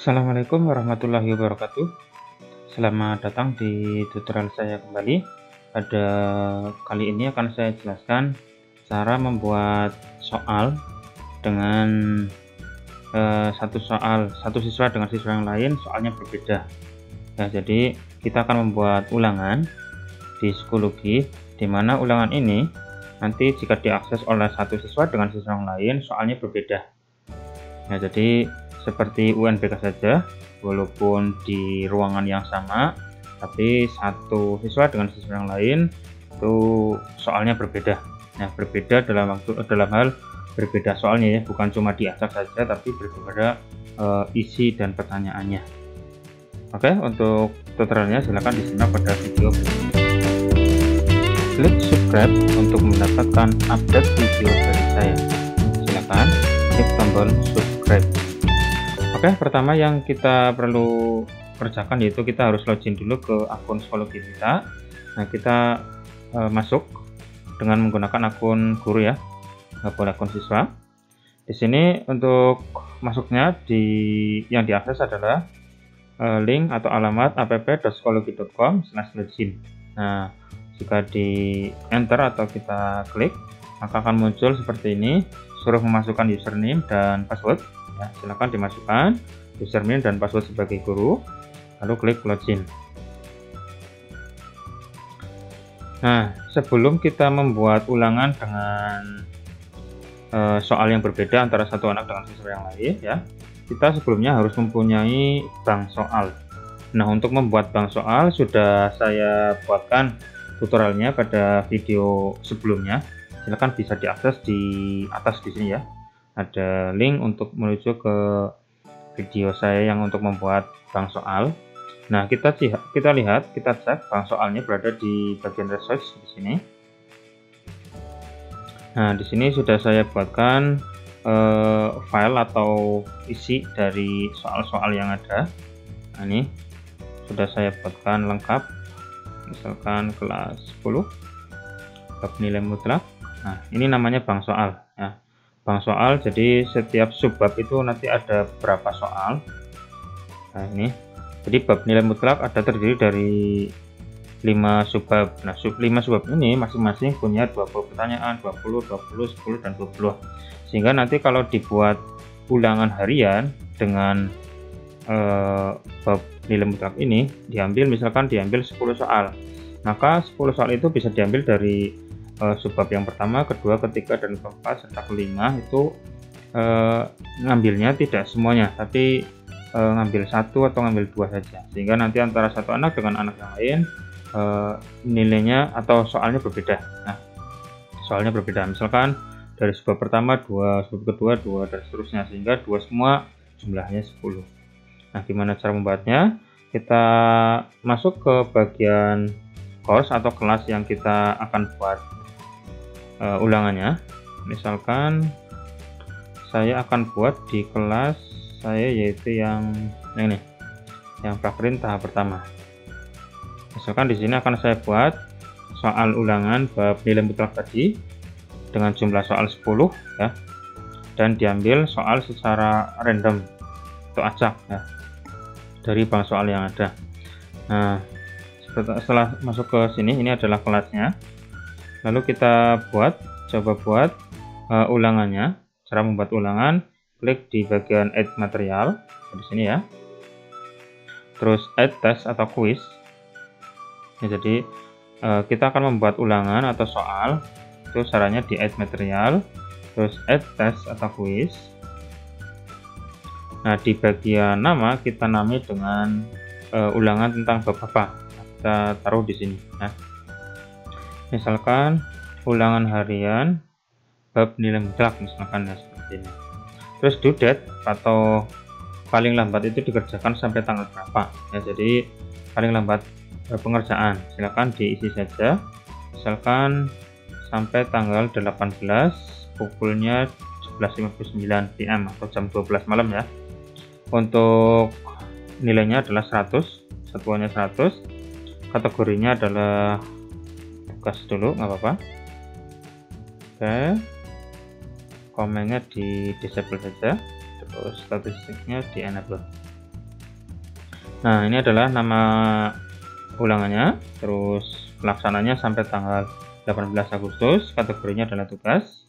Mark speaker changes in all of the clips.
Speaker 1: Assalamualaikum warahmatullahi wabarakatuh. Selamat datang di tutorial saya kembali. Pada kali ini akan saya jelaskan cara membuat soal dengan satu siswa dengan siswa yang lain soalnya berbeda. Ya, jadi kita akan membuat ulangan di psikologi, di mana ulangan ini nanti jika diakses oleh satu siswa dengan siswa yang lain soalnya berbeda. Ya, jadi seperti UNBK saja, walaupun di ruangan yang sama, tapi satu siswa dengan siswa yang lain itu soalnya berbeda. Nah, berbeda dalam hal berbeda soalnya ya, bukan cuma diacak saja, tapi berbeda isi dan pertanyaannya. Oke, untuk tutorialnya silakan disimak pada video berikut. Klik subscribe untuk mendapatkan update video dari saya. Silakan klik tombol subscribe. Oke, pertama yang kita perlu kerjakan yaitu kita harus login dulu ke akun psikologi kita. Nah, kita masuk dengan menggunakan akun guru ya, nggak boleh akun siswa. Di sini untuk masuknya yang diakses adalah link atau alamat app.psikologi.com/login. Nah, jika di enter atau kita klik, maka akan muncul seperti ini, suruh memasukkan username dan password. Ya, silakan dimasukkan username dan password sebagai guru, lalu klik login. Nah, sebelum kita membuat ulangan dengan soal yang berbeda antara satu anak dengan siswa yang lain ya, kita sebelumnya harus mempunyai bank soal. Nah, untuk membuat bank soal sudah saya buatkan tutorialnya pada video sebelumnya. Silakan bisa diakses di atas di sini ya. Ada link untuk menuju ke video saya yang untuk membuat bank soal. Nah, kita lihat, kita cek bank soalnya berada di bagian research di sini. Nah, di sini sudah saya buatkan file atau isi dari soal-soal yang ada. Nah, ini sudah saya buatkan lengkap. Misalkan kelas 10 bab nilai mutlak. Nah, ini namanya bank soal ya. Bank soal, jadi setiap subbab itu nanti ada beberapa soal. Nah, ini jadi bab nilai mutlak ada terdiri dari 5 subbab. Nah, 5 subbab ini masing-masing punya 20 pertanyaan, 20, 20, 10, dan 20. Sehingga nanti kalau dibuat ulangan harian dengan bab nilai mutlak ini misalkan diambil 10 soal, maka 10 soal itu bisa diambil dari subbab yang pertama, kedua, ketiga, dan keempat serta kelima. Itu ngambilnya tidak semuanya, tapi ngambil satu atau ngambil dua saja, sehingga nanti antara satu anak dengan anak yang lain nilainya atau soalnya berbeda. Nah, soalnya berbeda, misalkan dari subbab pertama 2, subbab kedua 2, dan seterusnya, sehingga 2 semua jumlahnya 10. Nah, gimana cara membuatnya? Kita masuk ke bagian course atau kelas yang kita akan buat ulangannya. Misalkan saya akan buat di kelas saya, yaitu yang ini, yang prakerin tahap pertama. Misalkan di sini akan saya buat soal ulangan bab nilai mutlak tadi dengan jumlah soal 10 ya, dan diambil soal secara random atau acak ya dari bank soal yang ada. Nah, setelah masuk ke sini, ini adalah kelasnya. Lalu kita coba buat ulangannya. Cara membuat ulangan, klik di bagian add material di sini ya. Terus add test atau quiz. Ya, jadi kita akan membuat ulangan atau soal. Itu caranya di add material, terus add test atau quiz. Nah, di bagian nama kita namai dengan ulangan tentang bab apa. Kita taruh di sini ya. Misalkan ulangan harian bab nilai mutlak, misalkan ya, seperti ini. Terus due date atau paling lambat itu dikerjakan sampai tanggal berapa ya, jadi paling lambat pengerjaan silakan diisi saja, misalkan sampai tanggal 18 pukulnya 11.59 PM atau jam 12 malam ya. Untuk nilainya adalah 100, satuannya 100, kategorinya adalah tugas dulu, nggak apa-apa. Oke, komennya di disable saja, terus statistiknya di enable. Nah, ini adalah nama ulangannya, terus pelaksananya sampai tanggal 18 Agustus, kategorinya adalah tugas,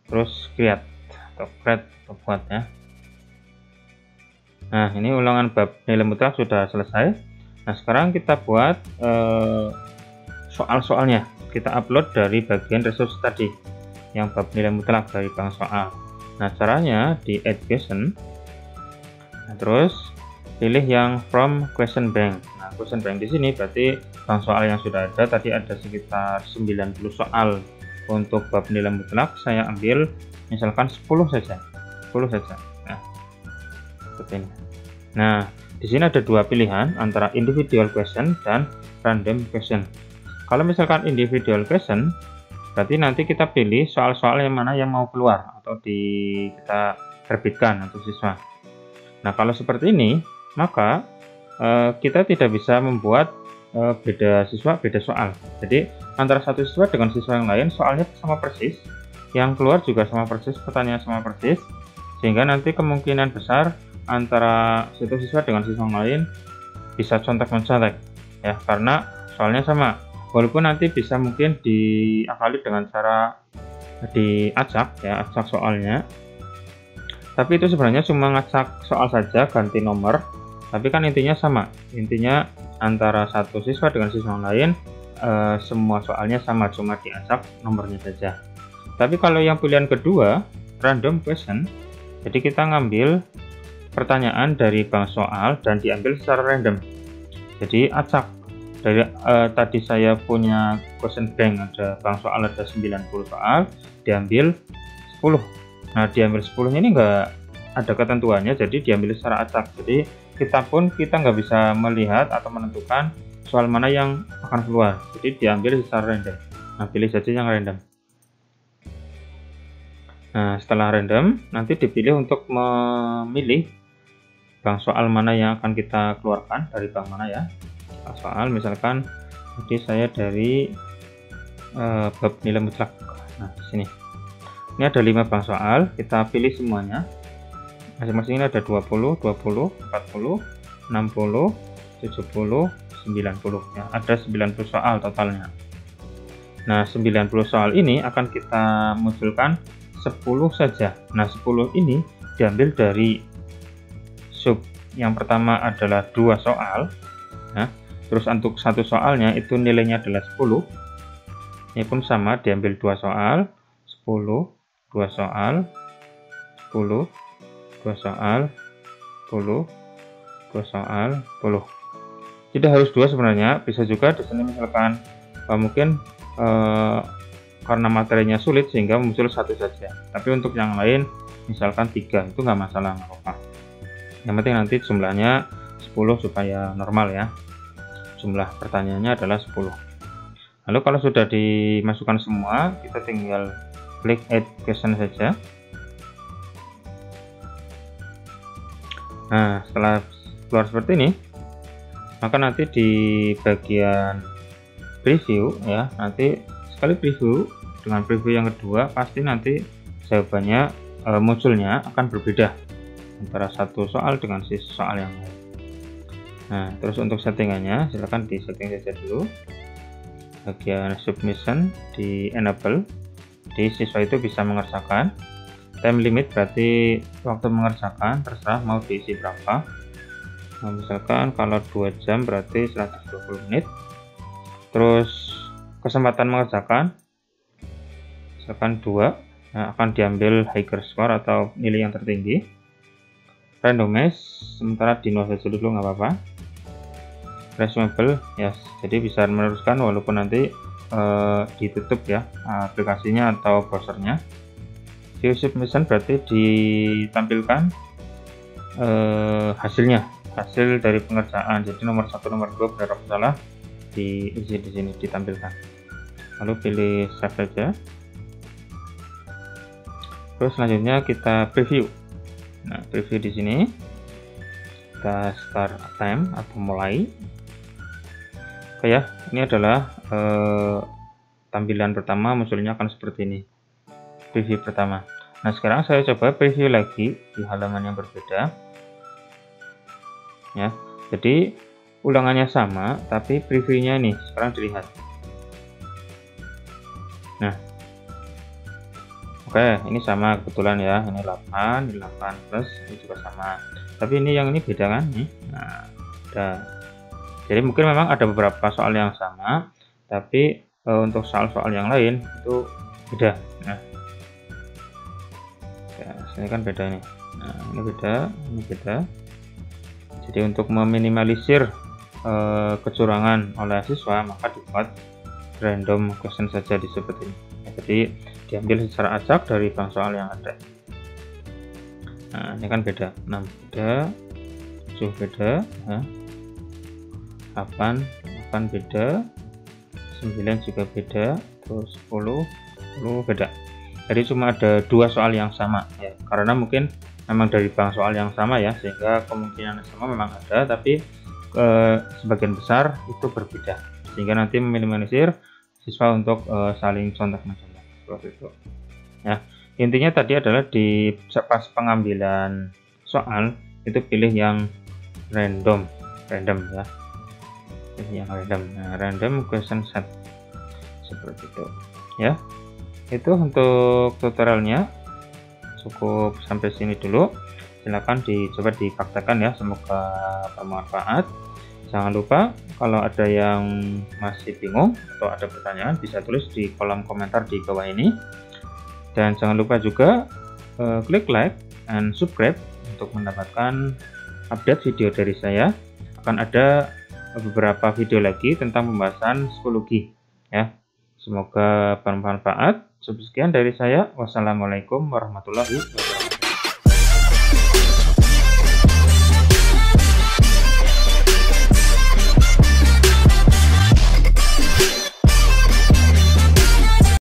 Speaker 1: terus create atau buat ya. Nah, ini ulangan bab nilai mutlak sudah selesai. Nah, sekarang kita buat soal-soalnya, kita upload dari bagian resource tadi yang bab nilai mutlak dari bank soal. Nah, caranya di add question, nah, terus pilih yang from question bank. Nah, question bank di sini berarti bank soal yang sudah ada, tadi ada sekitar 90 soal untuk bab nilai mutlak, saya ambil misalkan 10 saja. Nah, seperti ini. Nah, di sini ada dua pilihan antara individual question dan random question. Kalau misalkan individual question, berarti nanti kita pilih soal-soal yang mana yang mau keluar atau kita terbitkan untuk siswa. Nah, kalau seperti ini, maka kita tidak bisa membuat beda siswa beda soal. Jadi antara satu siswa dengan siswa yang lain soalnya sama persis, yang keluar juga sama persis, pertanyaan sama persis, sehingga nanti kemungkinan besar antara satu siswa dengan siswa yang lain bisa contek-mencontek ya, karena soalnya sama. Walaupun nanti bisa mungkin diakali dengan cara diacak ya, acak soalnya, tapi itu sebenarnya cuma ngacak soal saja, ganti nomor, tapi kan intinya sama. Intinya antara satu siswa dengan siswa yang lain semua soalnya sama, cuma diacak nomornya saja. Tapi kalau yang pilihan kedua, random question, jadi kita ngambil pertanyaan dari bank soal dan diambil secara random, jadi acak. Dari tadi saya punya question bank, ada bank soal ada 90 soal, diambil 10. Nah, diambil 10 ini enggak ada ketentuannya, jadi diambil secara acak. Jadi kita nggak bisa melihat atau menentukan soal mana yang akan keluar, jadi diambil secara random. Nah, pilih saja yang random. Nah, setelah random nanti dipilih untuk memilih bank soal mana yang akan kita keluarkan, dari bank mana ya. Soal misalkan jadi saya dari bab nilai mutlak. Nah, di sini ini ada 5 bank soal, kita pilih semuanya. Masing-masing ini ada 20, 40, 60, 70, 90 ya, ada 90 soal totalnya. Nah, 90 soal ini akan kita munculkan 10 saja. Nah, 10 ini diambil dari sub. Yang pertama adalah 2 soal ya. Terus untuk satu soalnya itu nilainya adalah 10. Ini pun sama, diambil 2 soal, 10, 2 soal, 10, 2 soal, 10, 2 soal, 10. Tidak harus 2 sebenarnya, bisa juga di sini misalkan mungkin karena materinya sulit sehingga muncul 1 saja. Tapi untuk yang lain misalkan 3, itu nggak masalah, nggak apa-apa. Yang penting nanti jumlahnya 10 supaya normal ya. Jumlah pertanyaannya adalah 10. Lalu kalau sudah dimasukkan semua, kita tinggal klik add question saja. Nah, setelah keluar seperti ini, maka nanti di bagian preview ya, nanti sekali preview dengan preview yang kedua pasti nanti jawabannya munculnya akan berbeda antara satu soal dengan soal yang lain. Nah, terus untuk settingannya silahkan di setting saja dulu. Bagian submission di enable, di siswa itu bisa mengerjakan. Time limit berarti waktu mengerjakan terserah mau diisi berapa. Nah, misalkan kalau 2 jam berarti 120 menit. Terus kesempatan mengerjakan misalkan 2, nah, akan diambil higher score atau nilai yang tertinggi. Randomize sementara di 0 saja dulu, nggak apa-apa. Resumable yes, jadi bisa meneruskan walaupun nanti ditutup ya aplikasinya atau browsernya. View submission berarti ditampilkan hasil dari pengerjaan, jadi nomor 1 nomor 2 benar atau salah diisi di sini, ditampilkan. Lalu pilih save saja. Terus selanjutnya kita preview. Nah, preview di sini kita start time atau mulai. Oke ya, ini adalah tampilan pertama, munculnya akan seperti ini, preview pertama. Nah, sekarang saya coba preview lagi di halaman yang berbeda ya. Jadi ulangannya sama, tapi previewnya ini sekarang dilihat. Nah, oke, ini sama kebetulan ya, ini 8 plus, ini juga sama. Tapi ini yang ini beda kan nih. Nah, udah. Jadi mungkin memang ada beberapa soal yang sama, tapi untuk soal-soal yang lain itu beda. Nah, ya, ini kan beda ini. Nah, ini beda. Jadi untuk meminimalisir kecurangan oleh siswa, maka dibuat random question saja di seperti ini. Jadi diambil secara acak dari bank soal yang ada. Nah, ini kan beda. 6 beda, 7 beda, ya. 8 beda, 9 juga beda, terus 10 beda. Jadi cuma ada 2 soal yang sama ya, karena mungkin memang dari bank soal yang sama ya, sehingga kemungkinan sama memang ada, tapi sebagian besar itu berbeda, sehingga nanti meminimalisir siswa untuk saling contek-mencontek seperti itu ya. Intinya tadi adalah di pas pengambilan soal itu pilih yang random ya, yang random. Nah, random question set seperti itu ya. Itu untuk tutorialnya, cukup sampai sini dulu. Silahkan dicoba dipraktekkan ya, semoga bermanfaat. Jangan lupa kalau ada yang masih bingung atau ada pertanyaan, bisa tulis di kolom komentar di bawah ini. Dan jangan lupa juga klik like and subscribe untuk mendapatkan update video dari saya. Akan ada beberapa video lagi tentang pembahasan psikologi ya. Semoga bermanfaat. Sekian dari saya. Wassalamualaikum warahmatullahi wabarakatuh.